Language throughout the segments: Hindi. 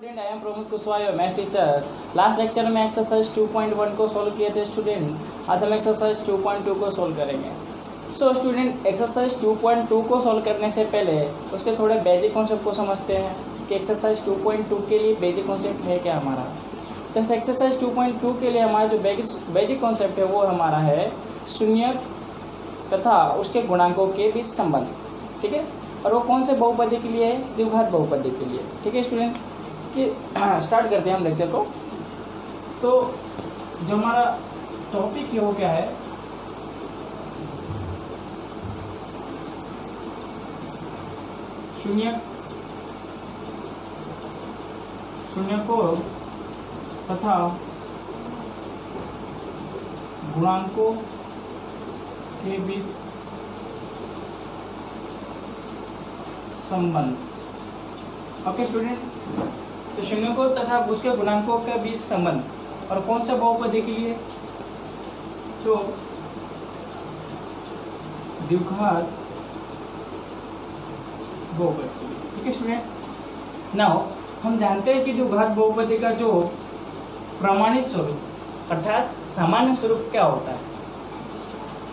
Student, I am Pramod Kushwaha, maths teacher. Last lecture में एक्सरसाइज 2.1 को सॉल्व किए थे स्टूडेंट। आज हम एक्सरसाइज 2.2 को सॉल्व करेंगे। सो स्टूडेंट, एक्सरसाइज 2.2 को सॉल्व करने से पहले उसके थोड़े बेसिक कॉन्सेप्ट को समझते हैं कि एक्सरसाइज 2.2 के लिए बेसिक कॉन्सेप्ट है क्या हमारा। तो इस एक्सरसाइज 2.2 के लिए हमारा जो बेसिक कॉन्सेप्ट है वो हमारा है शून्य तथा उसके गुणांकों के बीच संबंध। ठीक है, और वो कौन से बहुपदी के लिए है? द्विघात बहुपदी के लिए। ठीक है स्टूडेंट, कि स्टार्ट करते हैं हम लेक्चर को। तो जो हमारा टॉपिक है वो क्या है? शून्य को तथा गुणांकों के बीच संबंध। ओके स्टूडेंट, तो शून्य को तथा उसके गुणांकों के बीच संबंध और कौन सा बहुपदी के लिए? तो द्विघात बहुपदी के लिए। ठीक है स्टूडेंट, नाउ हम जानते हैं कि द्विघात बहुपदी का जो प्रमाणित स्वरूप अर्थात सामान्य स्वरूप क्या होता है?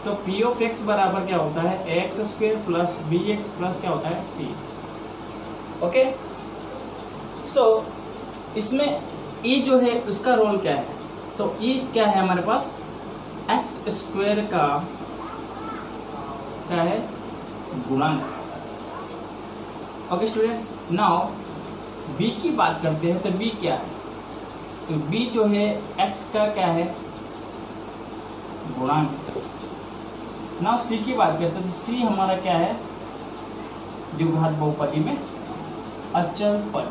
तो पी ऑफ एक्स बराबर क्या होता है? X square plus b x plus क्या होता है? सी। ओके, सो इसमें ई जो है उसका रोल क्या है? तो ई क्या है हमारे पास? एक्स स्क्वायर का क्या है? गुणांक। ओके स्टूडेंट, नाउ बी की बात करते हैं। तो बी क्या है? तो बी जो है एक्स का क्या है? गुणांक। नाउ सी की बात करते हैं। तो सी हमारा क्या है? द्विघात बहुपदी में अचल पद।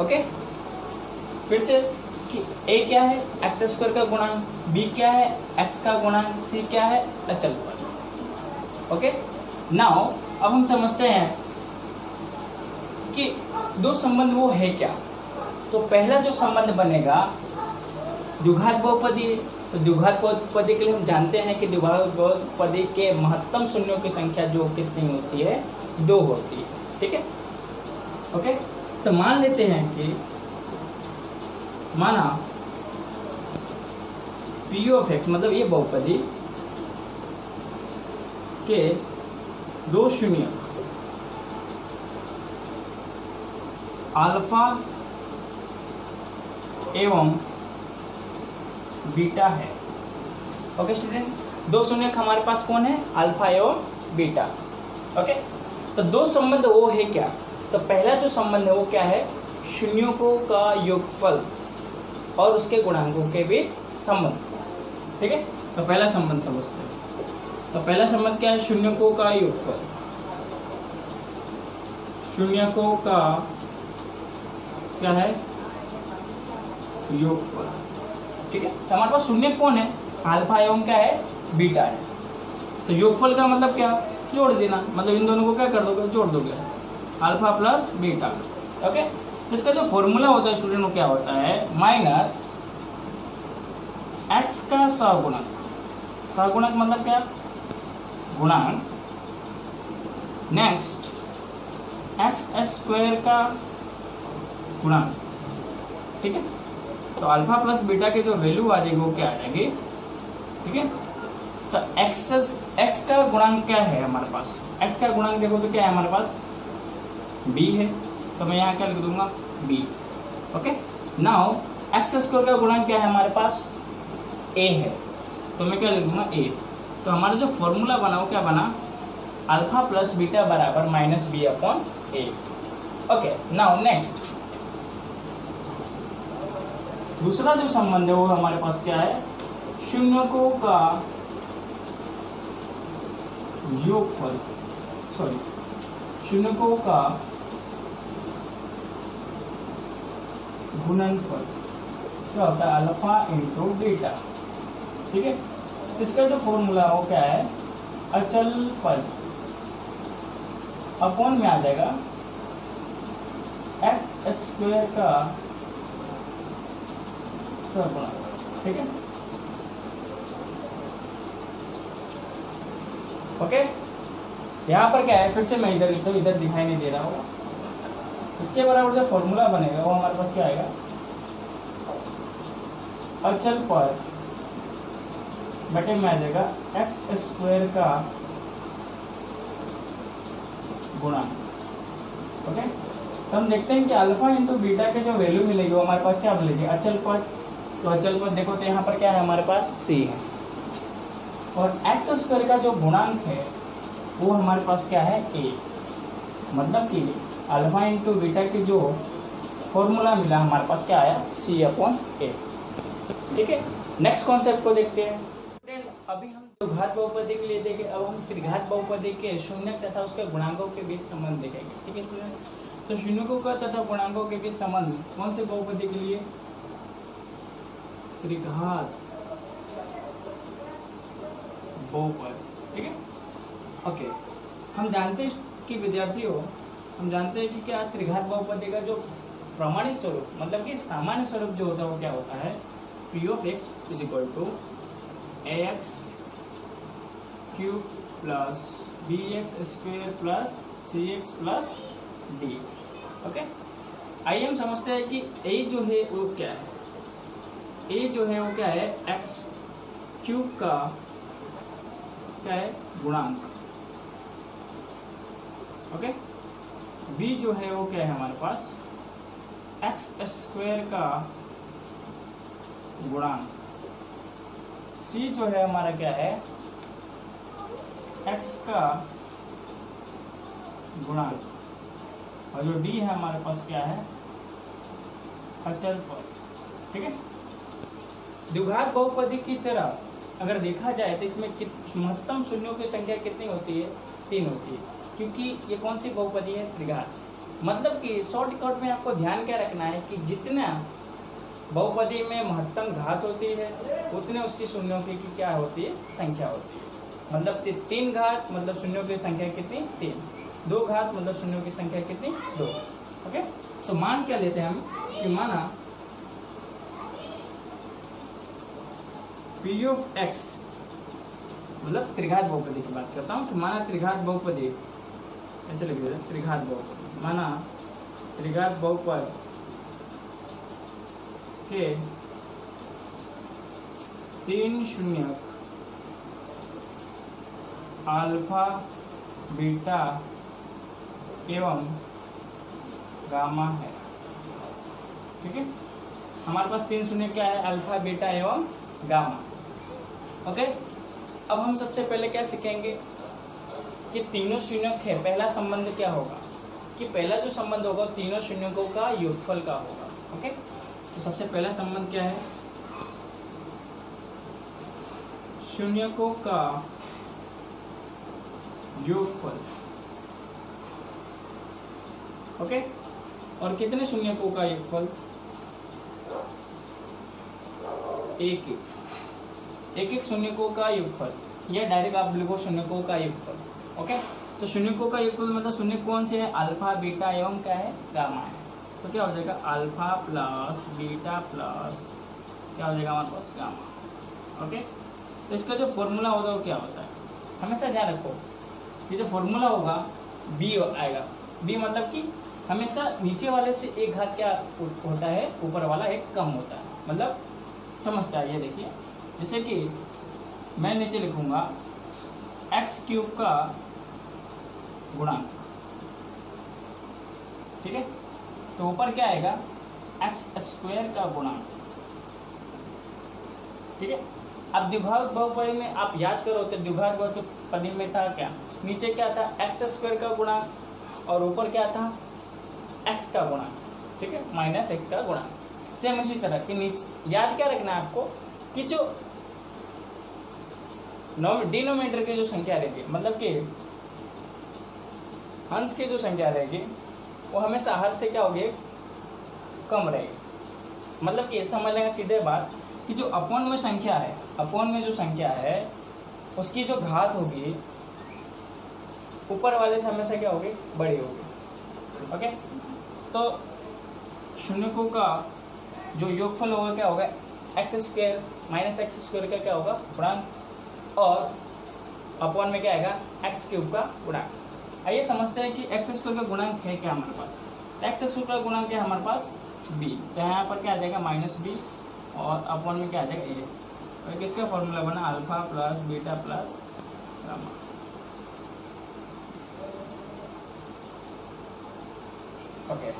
ओके, फिर से कि ए क्या है? एक्स स्क्वायर का गुणांक, बी क्या है? एक्स का गुणांक, सी क्या है? अचल पद। ओके, नाउ अब हम समझते हैं कि दो संबंध वो है क्या। तो पहला जो संबंध बनेगा द्विघात बहुपदी। तो द्विघात बहुपदी के लिए हम जानते हैं कि द्विघात बहुपदी के महत्तम शून्यों की संख्या जो कितनी होती है? 2 होती है। ठीक है, ओके, तो मान लेते हैं कि माना पी ऑफ एक्स मतलब ये बहुपदी के दो शून्य अल्फा एवं बीटा है। ओके स्टूडेंट, दो शून्य हमारे पास कौन है? अल्फा एवं बीटा। ओके, तो दो संबंध वो है क्या? तो पहला जो संबंध है वो क्या है? शून्यों का योगफल और उसके गुणांकों के बीच संबंध। ठीक है, तो पहला संबंध समझते हैं। तो पहला संबंध क्या है? शून्यों का योगफल। शून्यों का क्या है? योगफल। ठीक है, तो हमारे पास शून्य कौन है? अल्फा एवं क्या है? बीटा है। तो योगफल का मतलब क्या? जोड़ देना, मतलब इन दोनों को क्या कर दोगे? जोड़ दोगे, अल्फा प्लस बीटा। ओके, तो इसका जो फॉर्मूला होता है स्टूडेंट वो क्या होता है? माइनस एक्स का सहगुणक। सहगुणक मतलब क्या? गुणांक। नेक्स्ट एक्स स्क्वायर का गुणांक। ठीक है, तो अल्फा प्लस बीटा के जो वैल्यू आ जाएगी वो क्या आ जाएगी? ठीक है, तो एक्स का गुणांक क्या है हमारे पास? एक्स का गुणांक देखो तो क्या है हमारे पास? बी है। तो मैं यहाँ क्या लिख दूंगा? B. Okay, now x square का गुणांक क्या है हमारे पास? ए है। तो मैं क्या लिख दूंगा? ए। तो हमारा जो फॉर्मूला बना वो क्या बना? अल्फा प्लस बीटा बराबर माइनस बी अपॉन ए। ओके, नाउ नेक्स्ट दूसरा जो संबंध है वो हमारे पास क्या है? शून्यों का योगफल, सॉरी शून्यों का गुणनफल क्या होता है? Alpha into beta. ठीक है, इसका जो फॉर्मूला है वो क्या है? अचल पद अपॉन में आ जाएगा एक्स स्क्वायर का सहगुणक। ठीक है, ओके, यहाँ पर क्या है? फिर से मैं इधर दिखाई नहीं दे रहा होगा। इसके बराबर जो फॉर्मूला बनेगा वो हमारे पास क्या आएगा, अचल पद बटे में आ जाएगा एक्स स्क्वायर का गुणा। ओके, तो हम देखते हैं कि अल्फा इंटू बीटा के जो वैल्यू मिलेगी वो हमारे पास क्या मिलेगी, अचल पद। तो अचल पद देखो तो यहाँ पर क्या है हमारे पास सी है, और एक्स स्क्वायर का जो गुणांक है वो हमारे पास क्या है ए। मतलब कि अल्फा इंटू बीटा की जो फॉर्मूला मिला हमारे पास क्या आया, सी अपॉन ए। ठीक है, नेक्स्ट कॉन्सेप्ट को देखते हैं। अभी हम घात बहुपदी के लिए देखें, अब हम त्रिघात बहुपदी के शून्य तथा उसके गुणांकों के बीच संबंध देखेंगे। ठीक है स्टूडेंट, तो शून्यकों का तथा गुणांकों के बीच संबंध कौन से बहुपदी के लिए, त्रिघात बहुपद। ठीक है, ओके, हम जानते हैं कि विद्यार्थियों, हम जानते हैं कि क्या त्रिघात बहुपदी का जो प्रमाणित स्वरूप मतलब कि सामान्य स्वरूप जो होता है वो क्या होता है, p of x is equal to a x cube plus b x square plus c x plus d. Okay, आइए हम समझते हैं कि ए जो है वो क्या है। ए जो है वो क्या है, एक्स क्यूब का क्या है गुणांक। ओके, बी जो है वो क्या है हमारे पास, एक्स स्क्वायर का गुणांक। सी जो है हमारा क्या है, एक्स का गुणांक। और जो डी है हमारे पास क्या है, अचल पद। ठीक है, द्विघात बहुपदी की तरह अगर देखा जाए तो इसमें महत्तम शून्यों की संख्या कितनी होती है, 3 होती है, क्योंकि ये कौन सी बहुपदी है, त्रिघात। मतलब कि शॉर्टकट में आपको ध्यान क्या रखना है कि जितना बहुपदी में महत्तम घात होती है उतने उसकी शून्यों की क्या होती है, संख्या होती है। मतलब 3 घात मतलब शून्यों की संख्या कितनी, 3। 2 घात मतलब शून्यों की संख्या कितनी, 2। ओके, तो मान क्या लेते हैं हम कि माना पी ऑफ एक्स, मतलब त्रिघात बहुपदी की बात करता हूँ कि माना त्रिघात बहुपदी, ऐसे लिख देते त्रिघात बहुपदी, माना त्रिघात बहुपद के 3 शून्यक अल्फा बीटा एवं गामा है। ठीक है, हमारे पास 3 शून्य क्या है, अल्फा बीटा एवं गामा। ओके, अब हम सबसे पहले क्या सीखेंगे कि तीनों शून्यक है, पहला संबंध क्या होगा कि पहला जो संबंध होगा तीनों शून्यकों का योगफल का होगा। ओके, तो सबसे पहला संबंध क्या है, शून्यकों का योगफल। ओके, और कितने शून्यकों का योगफल, एक शून्यकों का योगफल, या डायरेक्ट आप लिखो शून्यकों का योगफल। ओके, तो शून्यकों का योगफल मतलब शून्य कौन से है, अल्फा बीटा एवं क्या है, गामा है। तो क्या हो जाएगा, अल्फा प्लस बीटा प्लस क्या हो जाएगा हमारे पास, गामा। ओके, तो इसका जो फॉर्मूला होगा वो क्या होता है, हमेशा ध्यान रखो, ये जो फॉर्मूला होगा बी आएगा। बी मतलब कि हमेशा नीचे वाले से एक घात क्या होता है, ऊपर वाला एक कम होता है। मतलब समझता है, ये देखिए, जैसे कि मैं नीचे लिखूंगा एक्स क्यूब का गुणांक। ठीक है, तो ऊपर क्या आएगा, एक्स स्क्वायर का गुणांक। ठीक है, अब द्विघात बहुपदी में आप याद करो तो द्विघात बहुपदी में था क्या, नीचे क्या था, एक्स स्क्वायर का गुणांक और ऊपर क्या था, एक्स का गुणांक। ठीक है, माइनस एक्स का गुणांक। सेम इसी तरह कि नीचे याद क्या रखना है आपको कि जो डिनोमिनेटर की जो संख्या रहेगी, मतलब कि अंश की जो संख्या रहेगी वो हमेशा हर से क्या होगी, कम रहेगी। मतलब कि समझ लेंगे सीधे बात कि जो अपॉन में संख्या है, अपॉन में जो संख्या है उसकी जो घात होगी ऊपर वाले से हमेशा क्या होगी, बड़ी होगी। ओके, तो शून्यकों का जो योगफल होगा क्या होगा, x square minus x square का क्या होगा गुणांक, और अपॉन में क्या आएगा, एक्स क्यूब का गुणांक। आइए समझते हैं कि एक्स स्क्वायर का गुणांक है क्या हमारे पास। एक्स स्क्वायर का गुणांक है हमारे पास बी, तो यहाँ पर क्या आ जाएगा माइनस बी और अपॉन में क्या आ जाएगा ए। और किसका फॉर्मूला बना alpha plus beta plus gamma. Okay,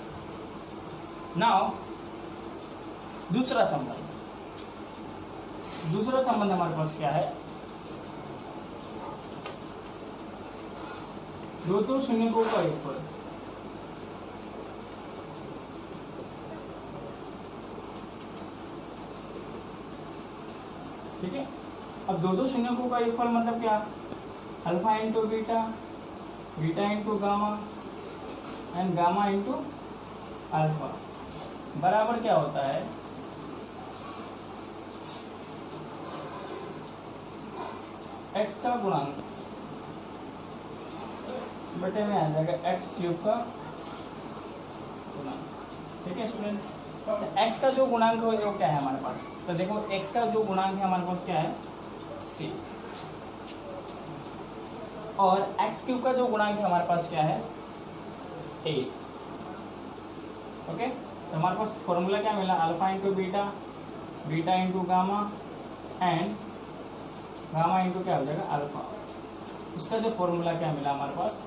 now दूसरा संबंध हमारे पास क्या है, दो शून्यकों का योगफल। ठीक है, अब दो शून्यकों का योगफल मतलब क्या, alpha into beta, beta into gamma and gamma into alpha बराबर क्या होता है, एक्स का गुणांक बटे में आ जाएगा एक्स क्यूब का गुणांक। ठीक है स्टूडेंट, तो एक्स का जो गुणांक है वो क्या है हमारे पास, तो देखो एक्स का जो गुणांक है हमारे पास क्या है सी, और एक्स क्यूब का जो गुणांक है हमारे पास क्या है ए। ओके, तो हमारे पास फॉर्मूला क्या मिला, alpha into beta, beta into gamma and gamma into क्या हो जाएगा अल्फा। उसका जो फॉर्मूला क्या मिला हमारे पास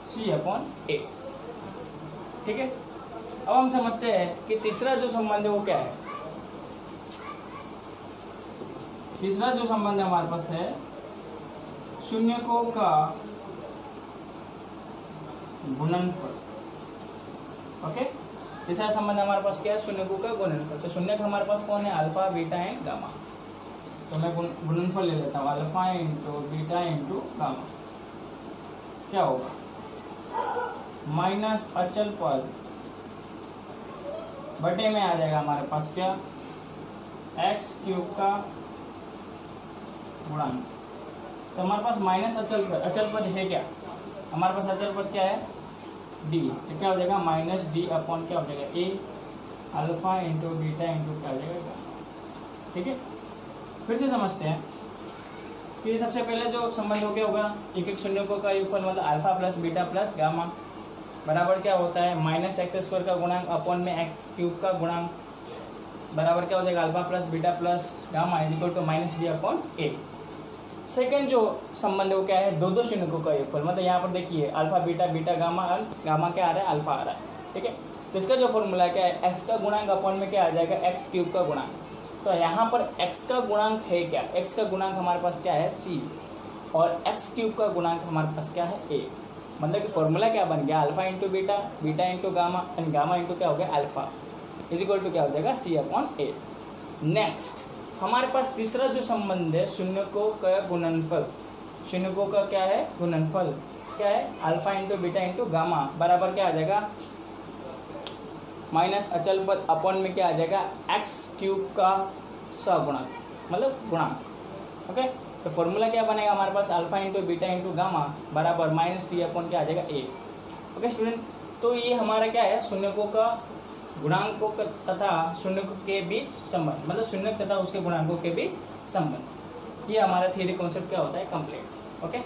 सी अपॉन ए। ठीक है, अब हम समझते हैं कि तीसरा जो संबंध है वो क्या है। तीसरा जो संबंध हमारे पास है शून्यकों का गुणनफल। ओके, तीसरा संबंध हमारे पास क्या है, शून्यकों का गुणनफल। तो शून्यक हमारे पास कौन है, अल्फा बीटा एंड गामा। तो मैं गुणनफल ले लेता हूँ, alpha into beta into gamma क्या होगा, माइनस अचल पद बटे में आ जाएगा हमारे पास क्या, एक्स क्यूब का गुणांक। तो हमारे पास माइनस अचल पद है क्या, हमारे पास अचल पद क्या है डी, तो क्या हो जाएगा माइनस डी अपॉन क्या हो जाएगा ए अल्फा इंटू बीटा इंटू क्या हो जाएगा। ठीक है, फिर से समझते हैं कि सबसे पहले जो संबंध हो गया होगा एक एक शून्यकों का योगफल मतलब alpha plus beta plus gamma बराबर क्या होता है माइनस एक्स स्क्वायर का गुणांक अपॉन में एक्स क्यूब का गुणांक बराबर क्या हो जाएगा alpha plus beta plus gamma is equal to minus b upon a. Second जो संबंध है वो क्या है, दो शून्यकों का योगफल मतलब यहाँ पर देखिए अल्फा बीटा बीटा गामा और गामा क्या आ रहा है अल्फा आ रहा है। ठीक है, तो इसका जो फॉर्मूला क्या है, एक्स का गुणांक अपॉन में क्या आ जाएगा एक्स क्यूब का गुणांक। तो यहाँ पर x का गुणांक है क्या, x का गुणांक हमारे पास क्या है c और x क्यूब का गुणांक हमारे पास क्या है a। मतलब कि फॉर्मूला क्या बन गया alpha into beta, beta into gamma and gamma into क्या हो गया अल्फा इज इक्वल टू क्या हो जाएगा c अपॉन a। नेक्स्ट हमारे पास तीसरा जो संबंध है शून्यकों का गुणनफल। शून्यकों का क्या है गुणनफल, क्या है alpha into beta into gamma बराबर क्या आ जाएगा माइनस अचल पद अपॉन में क्या आ जाएगा एक्स क्यूब का सगुणक मतलब गुणांक। ओके, तो फॉर्मूला क्या बनेगा हमारे पास alpha into beta into gamma बराबर माइनस डी अपॉन क्या आ जाएगा ए। ओके स्टूडेंट, तो ये हमारा क्या है शून्यकों का गुणांकों तथा शून्यकों के बीच संबंध मतलब शून्यक तथा उसके गुणांकों के बीच संबंध। ये हमारा थियरी कॉन्सेप्ट क्या होता है कंप्लीट। ओके।